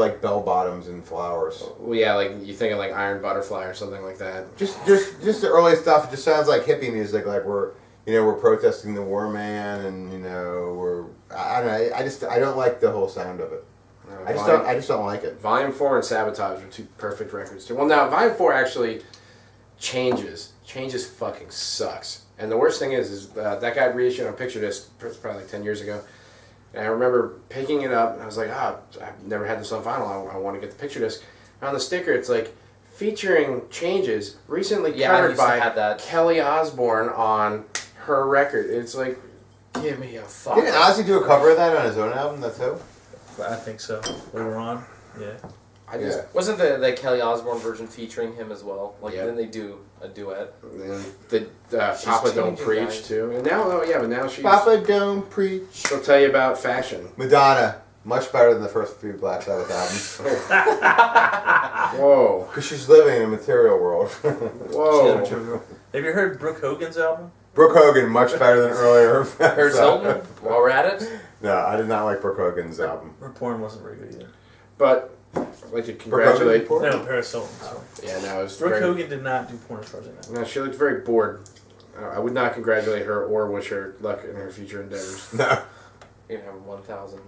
like bell bottoms and flowers. Well, yeah, like you think of like Iron Butterfly or something like that. Just the early stuff. It just sounds like hippie music. Like we're protesting the war man, and I don't know. I don't like the whole sound of it. I just don't like it. Volume 4 and Sabotage are two perfect records too. Well, now Volume 4 actually changes fucking sucks. And the worst thing is that guy reissued on Picture Disc probably like 10 years ago. And I remember picking it up and I was like, I've never had this on vinyl. I want to get the Picture Disc. And on the sticker, it's like featuring changes recently covered by Kelly Osbourne on her record. It's like, give me a fuck. Didn't Ozzy do a cover of that on his own album? That's who? I think so. Later on, yeah. Wasn't the Kelly Osbourne version featuring him as well? Like, didn't they do a duet? And the Papa Don't Preach too. And now, but now she's Papa Don't Preach. She'll tell you about fashion. Madonna, much better than the first few Black Sabbath albums. Whoa. Because she's living in a material world. Whoa. Have you heard Brooke Hogan's album? Brooke Hogan, much better than earlier. Paris Hilton, while we're at it? No, I did not like Brooke Hogan's album. Her porn wasn't very good either. But I'd like to congratulate... No, Paris Hilton. Yeah, no, it was Brooke Hogan did not do porn as far as I know. No, she looked very bored. I would not congratulate her or wish her luck in her future endeavors. No. You have 1,000.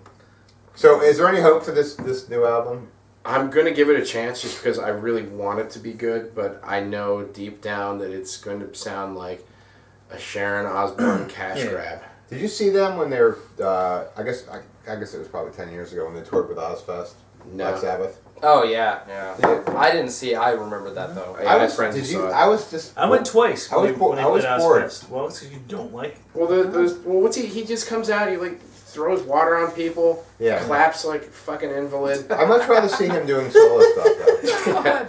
So, is there any hope for this new album? I'm going to give it a chance just because I really want it to be good, but I know deep down that it's going to sound like a Sharon Osbourne cash grab. Did you see them when they were, I guess it was probably 10 years ago when they toured with Ozfest? No. Black Sabbath? Oh, yeah. I didn't see it. I remember that, though. I had friends who saw it. I went twice when they played bored. Well, it's because you don't like it. Well, what's he just comes out, he like throws water on people, claps like a fucking invalid. I'd much rather see him doing solo stuff, though.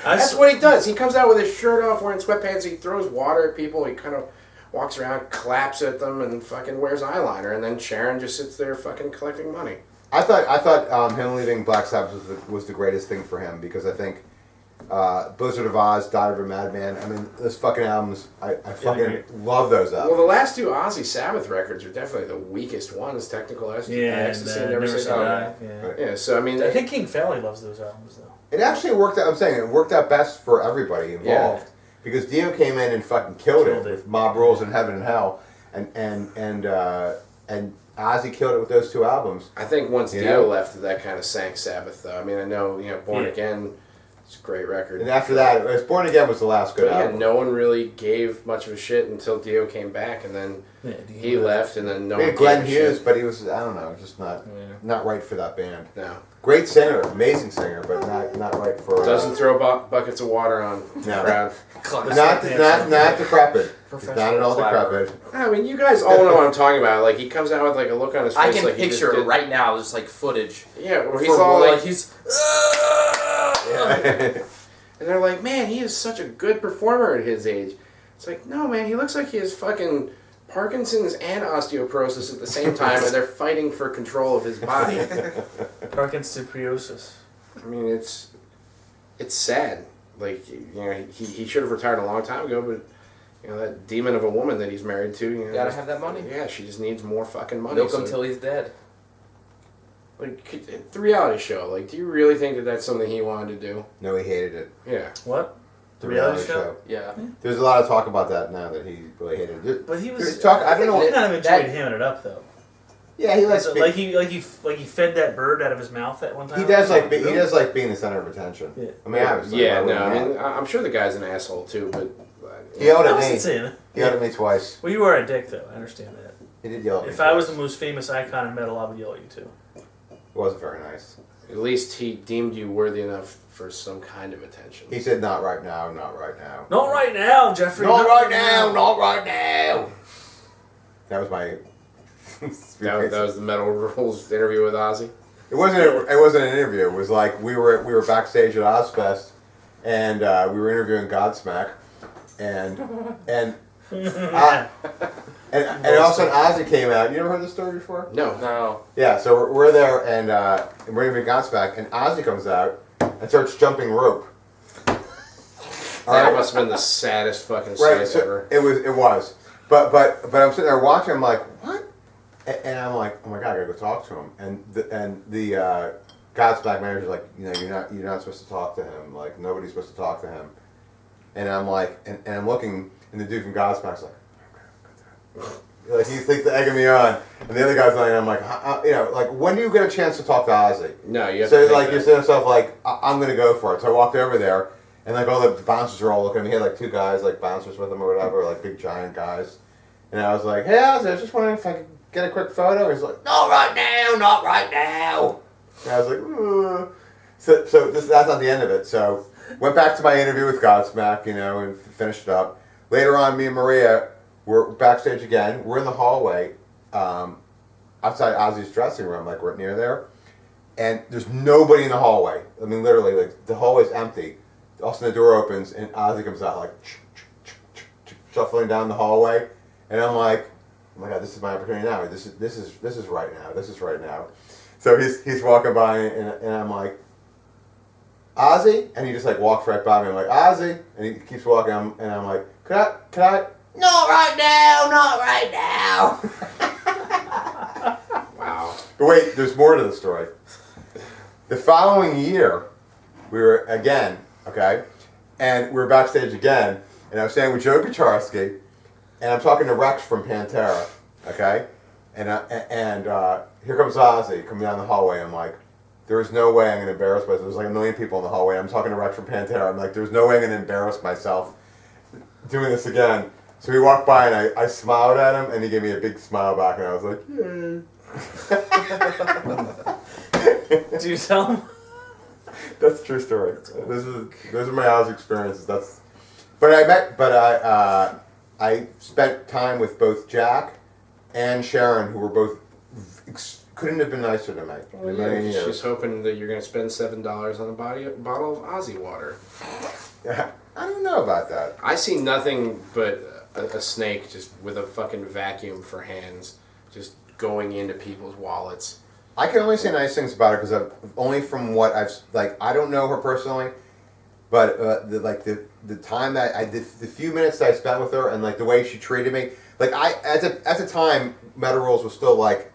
That's what he does. He comes out with his shirt off, wearing sweatpants. He throws water at people. He kind of walks around, claps at them, and fucking wears eyeliner. And then Sharon just sits there fucking collecting money. I thought him leaving Black Sabbath was the greatest thing for him because I think Blizzard of Oz, Died of a Madman. I mean, those fucking albums. I fucking love those albums. Well, the last two Ozzy Sabbath records are definitely the weakest ones. Technical Ecstasy, and Never Say Die. Yeah, so I mean, I think King Fowley loves those albums though. It actually worked out. I'm saying it worked out best for everybody involved because Dio came in and fucking killed it with Mob Rules in Heaven and Hell, and Ozzy killed it with those two albums. I think once Dio left, that kind of sank Sabbath, though. I mean, I know, Born Again is a great record. And after that, Born Again was the last good album. No one really gave much of a shit until Dio came back, and then he left, and then no one gave Glenn a Hughes, shit. but he was, I don't know, just not right for that band. No. Great singer, amazing singer, but not right for... Doesn't throw buckets of water on the crowd. Not decrepit. Not at all decrepit. I mean, you guys all know what I'm talking about. Like, he comes out with like a look on his face. I can like picture it right now, just like footage. Yeah, where he's all like he's... And they're like, man, he is such a good performer at his age. It's like, no, man, he looks like he has fucking Parkinson's and osteoporosis at the same time, and they're fighting for control of his body. Parkinson's. I mean, it's sad. Like, he should have retired a long time ago, but that demon of a woman that he's married to, gotta have that money. Yeah, she just needs more fucking money. Milk him till he's dead. Like, the reality show. Like, do you really think that that's something he wanted to do? No, he hated it. Yeah. What? The reality show. Yeah. There's a lot of talk about that now that he really hated it. But he was. I don't know. He kind of enjoyed hamming it up though. Yeah, he likes like he fed that bird out of his mouth at one time. He does like being the center of attention. Yeah. I mean, obviously. I mean, I'm sure the guy's an asshole too, but he yelled at me. He yelled at me twice. Well, you are a dick though. I understand that. He did yell at me. If I was the most famous icon in metal, I would yell at you too. It wasn't very nice. At least he deemed you worthy enough for some kind of attention. He said, "Not right now, not right now." Not right now, Jeffrey. Not right now, not right now. That was my. that was the Metal Rules interview with Ozzy. It wasn't an interview. It was like we were backstage at Ozfest, and we were interviewing Godsmack, and all of a sudden Ozzy came out. You never heard this story before? No. Yeah, so we're there and we're interviewing Godsmack, and Ozzy comes out and starts jumping rope. That must have been the saddest fucking sight ever. It was. But I'm sitting there watching. I'm like, what? And I'm like, oh my god, I gotta go talk to him. And the Godsmack manager's like, you're not supposed to talk to him. Like, nobody's supposed to talk to him. And I'm like, and I'm looking, and the dude from Godsmack's like he thinks to egging me on, and the other guy's like, I'm like, like, when do you get a chance to talk to Ozzy? No, you have so to. Like, you're saying to yourself, like, I'm gonna go for it. So I walked over there, and like all the bouncers are all looking at me. He had like 2 guys, like bouncers with him or whatever, like big giant guys. And I was like, hey, Ozzy, I was just wondering if I could get a quick photo. He's like, not right now, not right now. And I was like, ugh. So that's not the end of it. So went back to my interview with Godsmack, and finished it up. Later on, me and Maria were backstage again. We're in the hallway outside Ozzy's dressing room, like we're near there. And there's nobody in the hallway. I mean, literally, like the hallway's empty. All of a sudden, the door opens and Ozzy comes out like shuffling down the hallway. And I'm like, oh my God, this is my opportunity now. This is right now. This is right now. So he's walking by and I'm like, Ozzy? And he just like walks right by me. I'm like, Ozzy? And he keeps walking and I'm like, could I? Not right now, not right now. Wow. But wait, there's more to the story. The following year, we were again, okay? And we were backstage again, and I was standing with Joe Kucharski, and I'm talking to Rex from Pantera, okay? And here comes Ozzy coming down the hallway. I'm like, there is no way I'm going to embarrass myself. There's like a million people in the hallway. I'm talking to Rex from Pantera. I'm like, there's no way I'm going to embarrass myself doing this again. So he walked by and I smiled at him and he gave me a big smile back and I was like, yay. Do you tell him? That's a true story. Those are my Oz experiences. I spent time with both Jack and Sharon, who were both couldn't have been nicer to me. Well, yeah, she's hoping that you're going to spend $7 on a bottle of Ozzy water. Yeah, I don't know about that. I see nothing but a snake just with a fucking vacuum for hands, just going into people's wallets. I can only say nice things about her because only from what I've I don't know her personally, but the time that the few minutes that I spent with her and like the way she treated me, like at the time Metal Rules was still like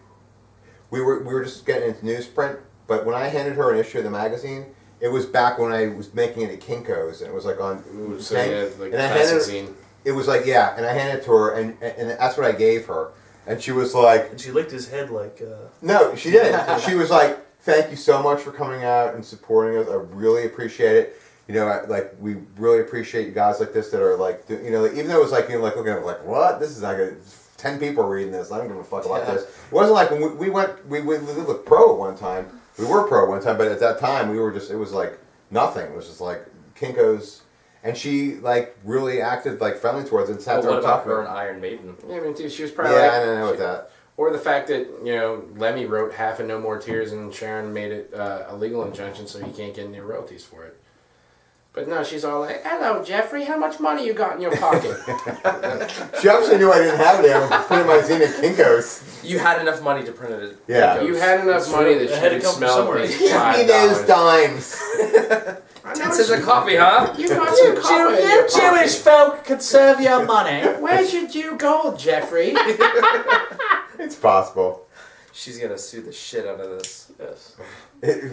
we were just getting into newsprint, but when I handed her an issue of the magazine, it was back when I was making it at Kinko's and it was like on it was like and I handed it to her and that's what I gave her. And she was like... And she licked his head like... No, she didn't. She was like, thank you so much for coming out and supporting us. I really appreciate it. We really appreciate you guys like this that are like, even though it was like, looking at it like, what? This is not good. 10 people are reading this. I don't give a fuck about this. It wasn't like when we lived with Pro at one time. We were Pro at one time, but at that time we were just, it was like nothing. It was just like Kinko's. And she like really acted like friendly towards it. And sat there what and about talked her and Iron Maiden? Yeah, I mean, dude, she was probably I don't know with that. Or the fact that, Lemmy wrote half of No More Tears and Sharon made it a legal injunction so he can't get any royalties for it. But no, she's all like, hello, Jeffrey, how much money you got in your pocket? She obviously knew I didn't have it. I was printing my zine at Kinko's. You had enough money to print it. Yeah. You had enough money that she could smell it. Give me those dimes. 10 cents a copy, huh? You got some copper in your pocket. Jewish folk could serve your money. Where's your Jew gold, Jeffrey? It's possible. She's gonna sue the shit out of this. Yes.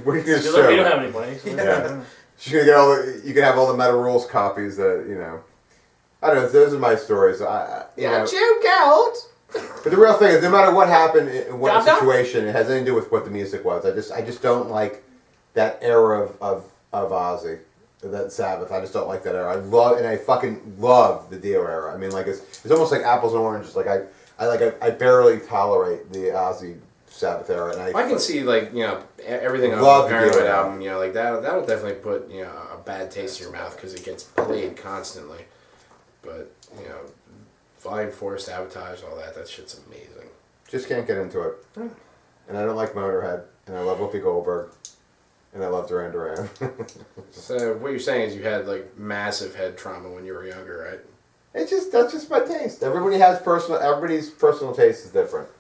What are you gonna We show? don't have any money. So Yeah. She's gonna get you can have all the Metal Rules copies that, I don't know, those are my stories. Jew gold! But the real thing is, no matter what happened in what situation, it has nothing to do with what the music was. I just don't like that era of Ozzy, that Sabbath. I just don't like that era. I fucking love the Dio era. I mean, like it's almost like apples and oranges. Like I barely tolerate the Ozzy Sabbath era. And I can see everything love on the Paranoid album. That'll definitely put a bad taste in your mouth because it gets played constantly. But Volume 4, Sabotage, all that shit's amazing. Just can't get into it. And I don't like Motorhead. And I love Whoopi Goldberg. And I love Duran Duran. So what you're saying is you had like massive head trauma when you were younger, right? That's just my taste. Everybody's personal taste is different.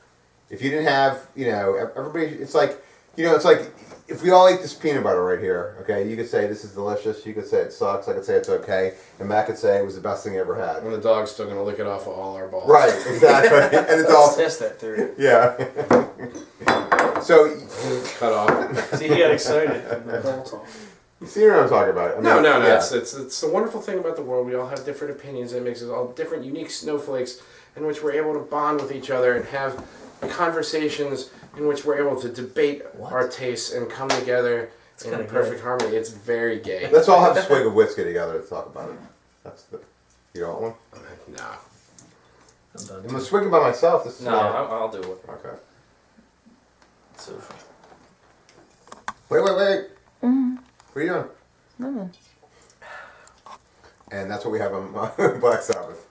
If you didn't have, everybody, it's like if we all ate this peanut butter right here, okay, you could say this is delicious, you could say it sucks, I could say it's okay, and Matt could say it was the best thing he ever had. And the dog's still going to lick it off of all our balls. Right, exactly. And it's all... Let's test that theory. Yeah. So, Cut off. See, he got excited from the whole talk. you see what I'm talking about? I mean, No. yeah. It's the wonderful thing about the world. We all have different opinions. It makes us all different, unique snowflakes in which we're able to bond with each other and have conversations in which we're able to debate our tastes and come together in perfect harmony. It's very gay. Let's all have a swig of whiskey together to talk about it. That's the. You don't want one? Nah. I'm done. I'm gonna swig it by myself. This is No, I'll do it. Okay. So, Wait. Mm-hmm. What are you doing? Nothing. And that's what we have on Black Sabbath.